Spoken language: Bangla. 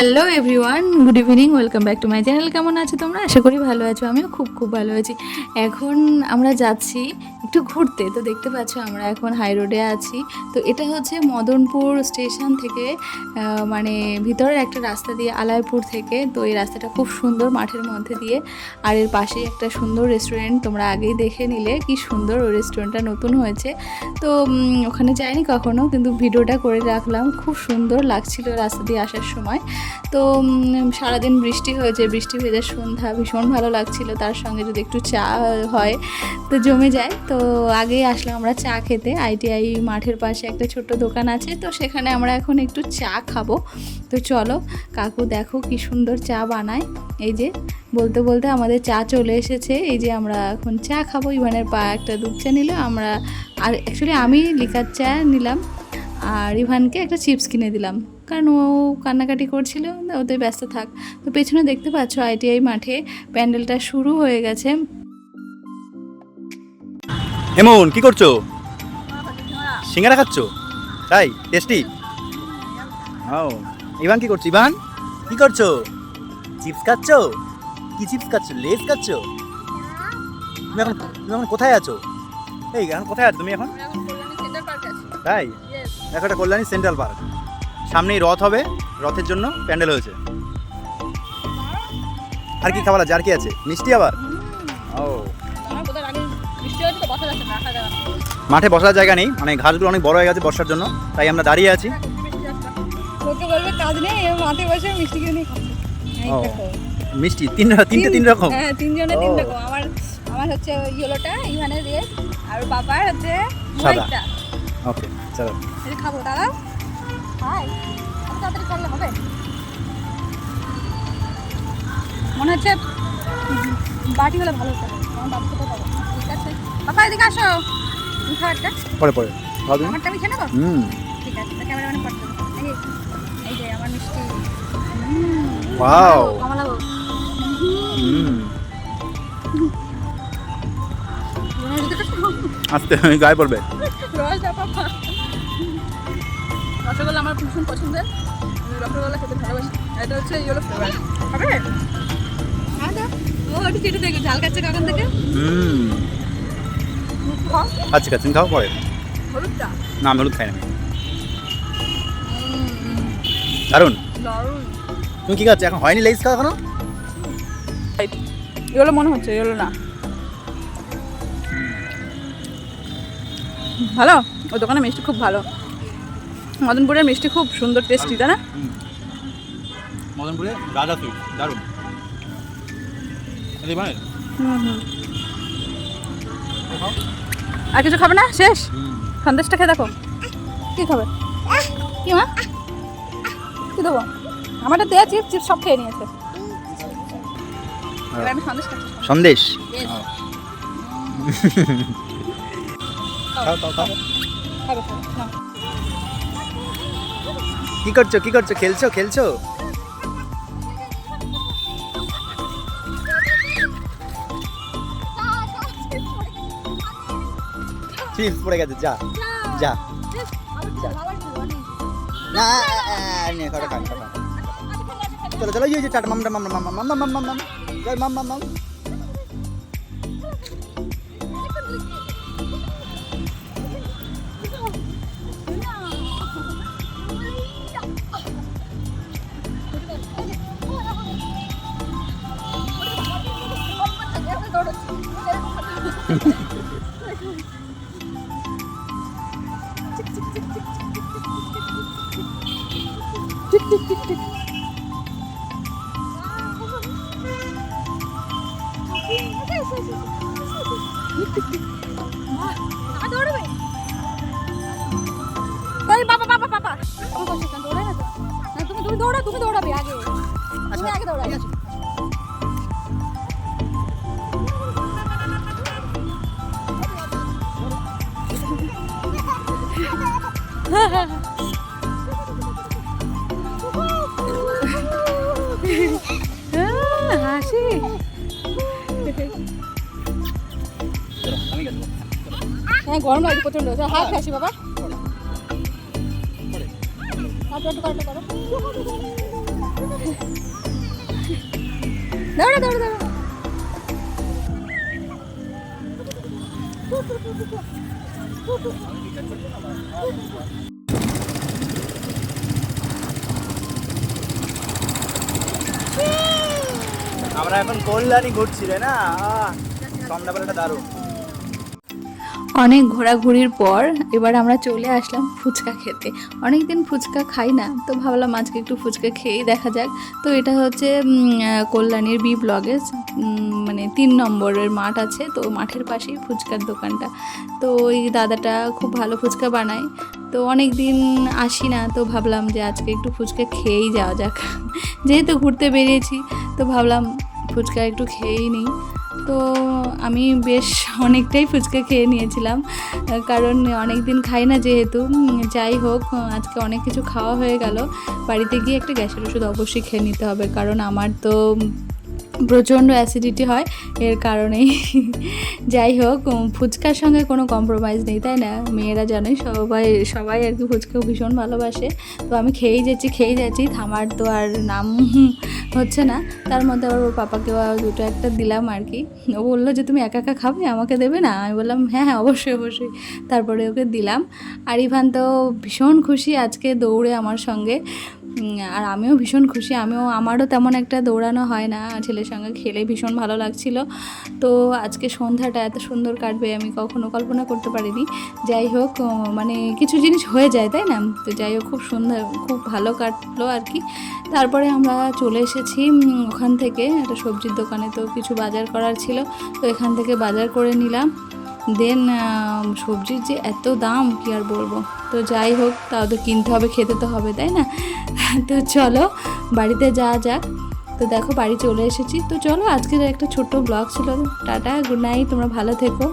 Hello everyone, good evening, welcome back to my channel. কেমন আছো তোমরা? আশা করি ভালো আছো। আমিও খুব ভালো আছি। এখন আমরা যাচ্ছি একটু ঘুরতে। তো দেখতে পাচ্ছ আমরা এখন হাই রোডে আছি। তো এটা হচ্ছে মদনপুর স্টেশন থেকে মানে ভিতরের একটা রাস্তা দিয়ে, আলাইপুর থেকে। তো এই রাস্তাটা খুব সুন্দর, মাঠের মধ্যে দিয়ে। আর এর পাশেই একটা সুন্দর রেস্টুরেন্ট, তোমরা আগেই দেখে নিলে কি সুন্দর ওই রেস্টুরেন্টটা নতুন হয়েছে। তো ওখানে যাইনি কখনো, কিন্তু ভিডিওটা করে রাখলাম। খুব সুন্দর লাগছিল রাস্তা দিয়ে আসার সময়। তো সারাদিন বৃষ্টি হয়েছে, বৃষ্টি ভেজা সন্ধ্যা, ভীষণ ভালো লাগছিল। তার সঙ্গে যদি একটু চা হয় তো জমে যায়। তো আগেই আসলাম আমরা চা খেতে। ITI মাঠের পাশে একটা ছোট্ট দোকান আছে, তো সেখানে আমরা এখন একটু চা খাবো। তো চলো, কাকু দেখো কি সুন্দর চা বানায়। এই যে বলতে বলতে আমাদের চা চলে এসেছে। এই যে আমরা এখন চা খাবো। ইভানের পা একটা দুধ চা নিল, আমরা আর অ্যাকচুয়ালি আমি লিকার চা নিলাম, আর ইভানকে একটা চিপস কিনে দিলাম, কারণ ও কান্নাকাটি করছিল, ওতে ব্যস্ত থাক। তো পেছনে দেখতে পাচ্ছ ITI মাঠে প্যান্ডেলটা শুরু হয়ে গেছে। এমন কি করছো? সিঙ্গারা খাচ্ছো? তাই টেস্টি। ও, ইভান কি করছো? ইভান কি করছো? চিপস খাচ্ছো? কি চিপস খাচ্ছো? লেজ খাচ্ছো? তুমি এখন কোথায় আছো? এই এখন কোথায় আছো তুমি এখন? তাই দেখো, এটা কল্যাণী সেন্ট্রাল পার্ক। সামনেই রথ হবে, রথের জন্য প্যান্ডেল হয়েছে। আর কি খাবার আছে? আর কি আছে? মিষ্টি আবার? ও, মাঠে বসার জায়গা নেই, মানে ঘাসগুলো অনেক বড় হয়ে গেছে বর্ষার জন্য, তাই আমরা দাঁড়িয়ে আছি। ওকে বলবে কাজ নেই, মাঠে বসে মিষ্টি কিনে নিয়ে খাচ্ছে। মিষ্টি তিন রকম। হ্যাঁ, তিনজনে তিন রকম। আমার হচ্ছে ইয়েলোটা, ইভানের রেড, আর বাবার হচ্ছে হোয়াইটটা। ওকে চলো, এই খাবো। দাঁড়াও, হাই, এত তাড়াতাড়ি করলে হবে? মনে হচ্ছে বাটি হলে ভালো হতো। আমার বাবা কোথাও পাবো। ঠিক আছে বাবা, এদিকে আসো। তুমি খাও একটা। পরে আমারটা আমি খেয়ে নেবো। ঠিক আছে, ক্যামেরাম্যানে পাঠাবো। এই যে আমার মিষ্টি। ওয়াও, কমলাবো। আস্তে গায়ে পড়বে। রসগোল্লা আমার ভীষণ পছন্দের, রসগোল্লা খেতে ভালোবাসি। এটা হচ্ছে ইয়েলো ফ্লেভার। হবে? হ্যাঁ দাও। ও একটু চেটে দেখো, ঝাল খাচ্ছে কখন থেকে। আচ্ছা তুমি খাও পরে। হলুদটা না, আমি হলুদ খাই না। দারুন। তুমি কি খাচ্ছ এখন? হয়নি লেজ খাও এখনো? এগুলো মনে হচ্ছে, এগুলো না ভালো। ওই দোকানে মিষ্টি খুব ভালো। মদনপুরের মিষ্টি খুব সুন্দর, টেস্টি, তাই না? মদনপুরে রাজা সুইট দারুন। আর কিছু খাবে না? শেষ? সন্দেশটা খেয়ে দেখো। কি খাবে? কি মা? কি দেবো? আমারটা দেয়া চিপস সব খেয়ে নিয়েছে। এবার আমি সন্দেশ খাচ্ছি। সন্দেশ। খাবে, না। কি করছো? খেলছো? চিপস পড়ে গেছে, যা না, চলো এই যে টাটা মাম। তুমি দৌড়াবে আগে। তুমি আগে দৌড়াবে। হাসি। হ্যাঁ, গরম লাগছে প্রচন্ড। হাত হাসি বাবা। হাত করো। দাঁড়া দাঁড়া দাঁড়া। আমরা এখন কল্যাণী ঘুরছি রে না, সন্ধ্যাবেলাটা দারুণ। অনেক ঘোরাঘুরির পর এবার আমরা চলে আসলাম ফুচকা খেতে। অনেক দিন ফুচকা খাই না, তো ভাবলাম আজকে একটু ফুচকা খেয়েই দেখা যাক। তো এটা হচ্ছে কল্যাণীর বি ব্লগেজ, মানে 3 নম্বরের মাঠ আছে, তো মাঠের পাশেই ফুচকার দোকানটা। তো ওই দাদাটা খুব ভালো ফুচকা বানায়, তো অনেক দিন আসি না, তো ভাবলাম যে আজকে একটু ফুচকা খেয়েই যাওয়া যাক। যেহেতু ঘুরতে বেরিয়েছি, তো ভাবলাম ফুচকা একটু খেয়েই নিই। তো আমি বেশ অনেকটাই ফুচকা খেয়ে নিয়েছিলাম, কারণ অনেক দিন খাই না যেহেতু। যাই হোক, আজকে অনেক কিছু খাওয়া হয়ে গেল। বাড়িতে গিয়ে একটা গ্যাসের ওষুধ অবশ্যই খেয়ে নিতে হবে, কারণ আমার তো প্রচণ্ড অ্যাসিডিটি হয় এর কারণেই। যাই হোক, ফুচকার সঙ্গে কোনো কম্প্রোমাইজ নেই, তাই না? মেয়েরা জানোই, সবাই আর কি ফুচকা ভীষণ ভালোবাসে। তো আমি খেয়েই যাচ্ছি, থামার তো আর নাম হচ্ছে না। তার মধ্যে আবার ওর পাপাকেও দুটো একটা দিলাম আর কি। ও বললো যে তুমি একা একা খাবে, আমাকে দেবে না? আমি বললাম হ্যাঁ হ্যাঁ অবশ্যই। তারপরে ওকে দিলাম। আর ইভান তো ভীষণ খুশি আজকে দৌড়ে আমার সঙ্গে, আর আমিও ভীষণ খুশি। আমারও তেমন একটা দৌড়ানো হয় না, ছেলের সঙ্গে খেলে ভীষণ ভালো লাগছিল। তো আজকে সন্ধ্যাটা এত সুন্দর কাটবে আমি কখনো কল্পনা করতে পারিনি। যাই হোক, মানে কিছু জিনিস হয়ে যায়, তাই না? তো যাই হোক, খুব ভালো কাটলো আর কি। তারপরে আমরা চলে এসেছি ওখান থেকে একটা সবজির দোকানে, তো কিছু বাজার করার ছিল, তো এখান থেকে বাজার করে নিলাম। দেন সবজির যে এত দাম কি আর বলবো। তো যাই হোক, তাও তো কিনতে হবে, খেতে তো হবে, তাই না? তো চলো বাড়িতে যাওয়া যাক। তো দেখো বাড়ি চলে এসেছি। তো চলো, আজকের একটা ছোট্ট ব্লগ ছিল। টাটা, গুড নাইট, তোমরা ভালো থেকো।